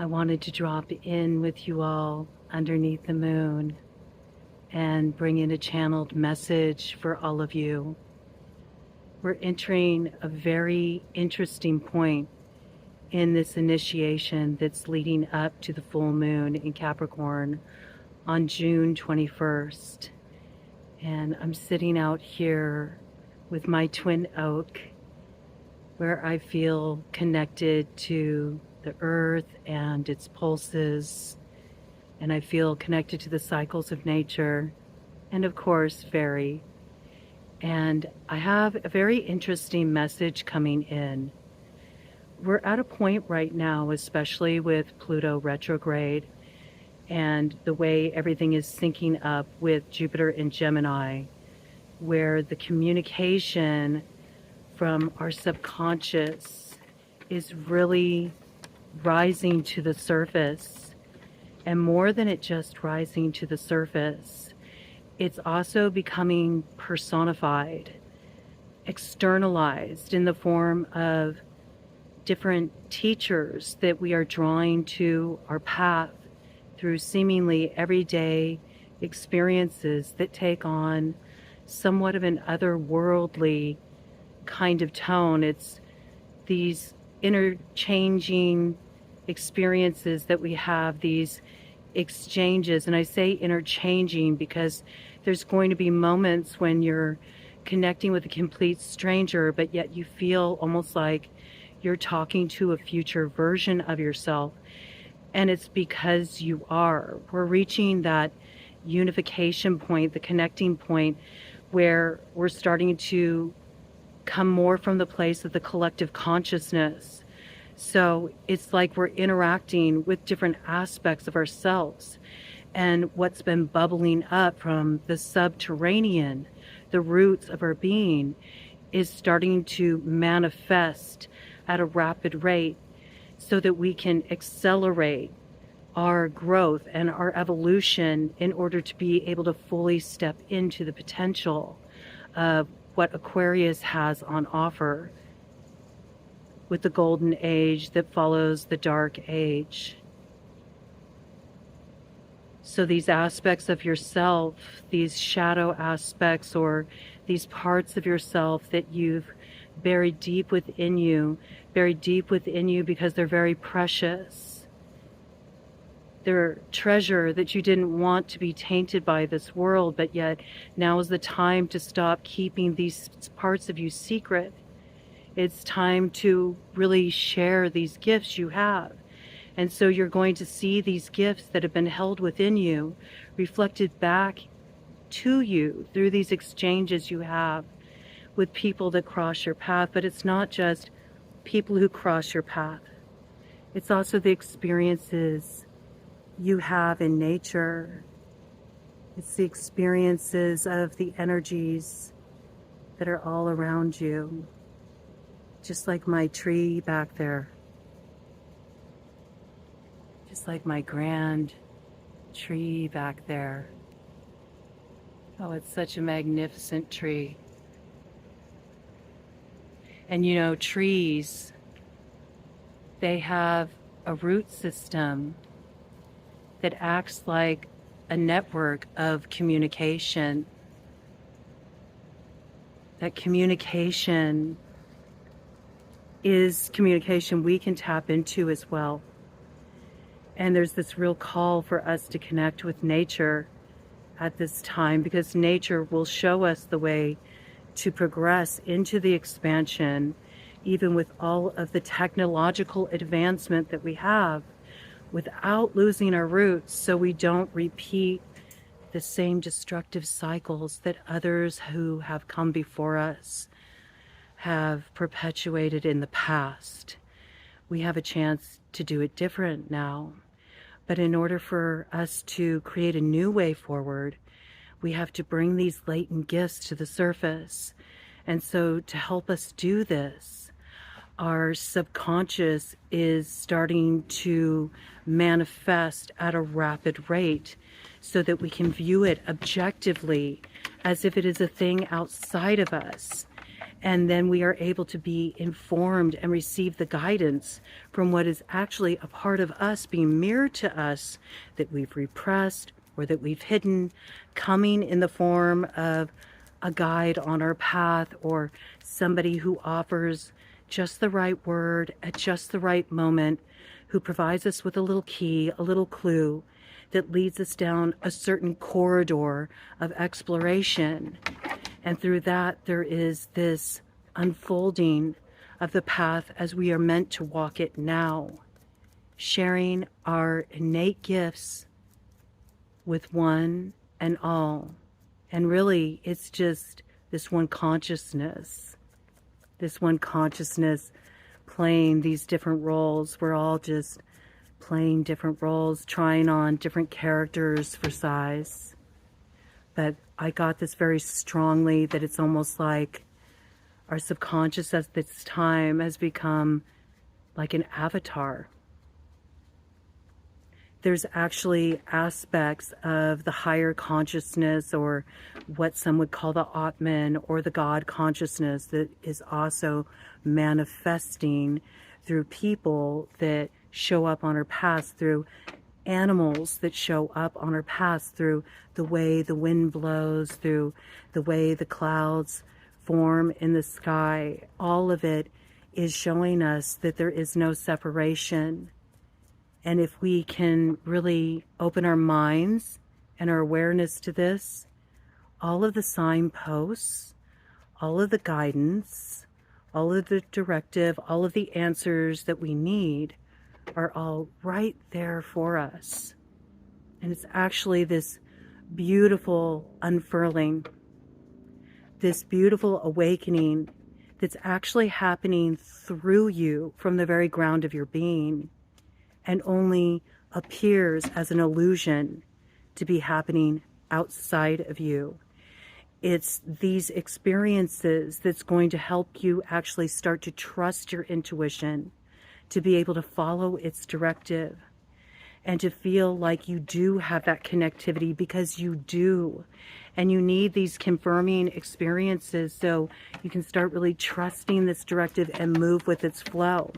I wanted to drop in with you all underneath the moon and bring in a channeled message for all of you. We're entering a very interesting point in this initiation that's leading up to the full moon in Capricorn on June 21st. And I'm sitting out here with my twin oak where I feel connected to the earth and its pulses, and I feel connected to the cycles of nature, and of course fairy. And I have a very interesting message coming in. We're at a point right now, especially with Pluto retrograde and the way everything is syncing up with Jupiter in Gemini, where the communication from our subconscious is really rising to the surface. And more than it just rising to the surface, it's also becoming personified, externalized in the form of different teachers that we are drawing to our path through seemingly everyday experiences that take on somewhat of an otherworldly kind of tone. It's these interchanging experiences that we have, these exchanges. And I say interchanging because there's going to be moments when you're connecting with a complete stranger, but yet you feel almost like you're talking to a future version of yourself. And it's because you are. We're reaching that unification point, the connecting point, where we're starting to come more from the place of the collective consciousness. So it's like we're interacting with different aspects of ourselves, and what's been bubbling up from the subterranean, the roots of our being, is starting to manifest at a rapid rate so that we can accelerate our growth and our evolution in order to be able to fully step into the potential of what Aquarius has on offer with the golden age that follows the dark age. So these aspects of yourself, these shadow aspects, or these parts of yourself that you've buried deep within you because they're very precious. They're treasure that you didn't want to be tainted by this world, but yet now is the time to stop keeping these parts of you secret. It's time to really share these gifts you have. And so you're going to see these gifts that have been held within you reflected back to you through these exchanges you have with people that cross your path. But it's not just people who cross your path. It's also the experiences you have in nature. It's the experiences of the energies that are all around you. Just like my tree back there. Just like my grand tree back there. Oh, it's such a magnificent tree. And you know, trees, they have a root system that acts like a network of communication. That communication is communication we can tap into as well. And there's this real call for us to connect with nature at this time, because nature will show us the way to progress into the expansion, even with all of the technological advancement that we have, without losing our roots, so we don't repeat the same destructive cycles that others who have come before us have perpetuated in the past. We have a chance to do it different now. But in order for us to create a new way forward, we have to bring these latent gifts to the surface. And so to help us do this, our subconscious is starting to manifest at a rapid rate so that we can view it objectively as if it is a thing outside of us. And then we are able to be informed and receive the guidance from what is actually a part of us being mirrored to us that we've repressed or that we've hidden, coming in the form of a guide on our path or somebody who offers just the right word at just the right moment, who provides us with a little key, a little clue that leads us down a certain corridor of exploration. And through that, there is this unfolding of the path as we are meant to walk it now, sharing our innate gifts with one and all. And really, it's just this one consciousness playing these different roles. We're all just playing different roles, trying on different characters for size. But I got this very strongly that it's almost like our subconscious at this time has become like an avatar. There's actually aspects of the higher consciousness, or what some would call the Atman or the God consciousness, that is also manifesting through people that show up on our path, through animals that show up on our path, through the way the wind blows, through the way the clouds form in the sky. All of it is showing us that there is no separation. And if we can really open our minds and our awareness to this, all of the signposts, all of the guidance, all of the directive, all of the answers that we need are all right there for us. And it's actually this beautiful unfurling, this beautiful awakening that's actually happening through you from the very ground of your being, and only appears as an illusion to be happening outside of you. It's these experiences that's going to help you actually start to trust your intuition, to be able to follow its directive, and to feel like you do have that connectivity, because you do. And you need these confirming experiences so you can start really trusting this directive and move with its flow.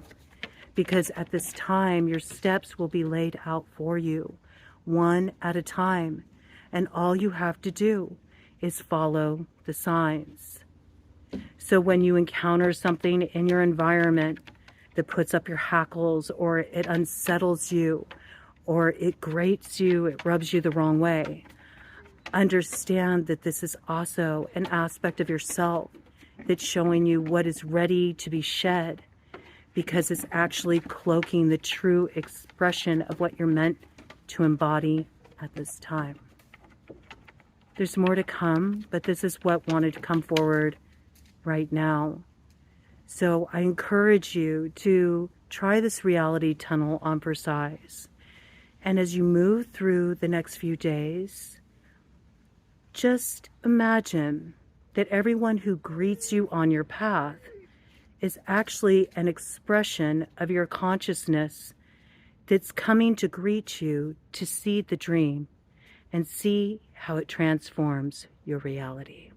Because at this time, your steps will be laid out for you, one at a time. And all you have to do is follow the signs. So when you encounter something in your environment that puts up your hackles, or it unsettles you, or it grates you, it rubs you the wrong way, understand that this is also an aspect of yourself that's showing you what is ready to be shed, because it's actually cloaking the true expression of what you're meant to embody at this time. There's more to come, but this is what wanted to come forward right now. So I encourage you to try this reality tunnel on for size. And as you move through the next few days, just imagine that everyone who greets you on your path is actually an expression of your consciousness that's coming to greet you to see the dream and see how it transforms your reality.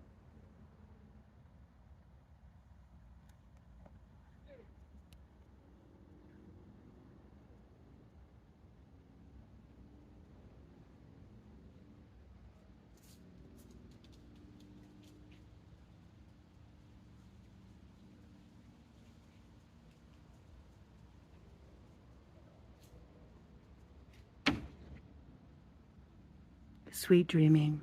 Sweet dreaming.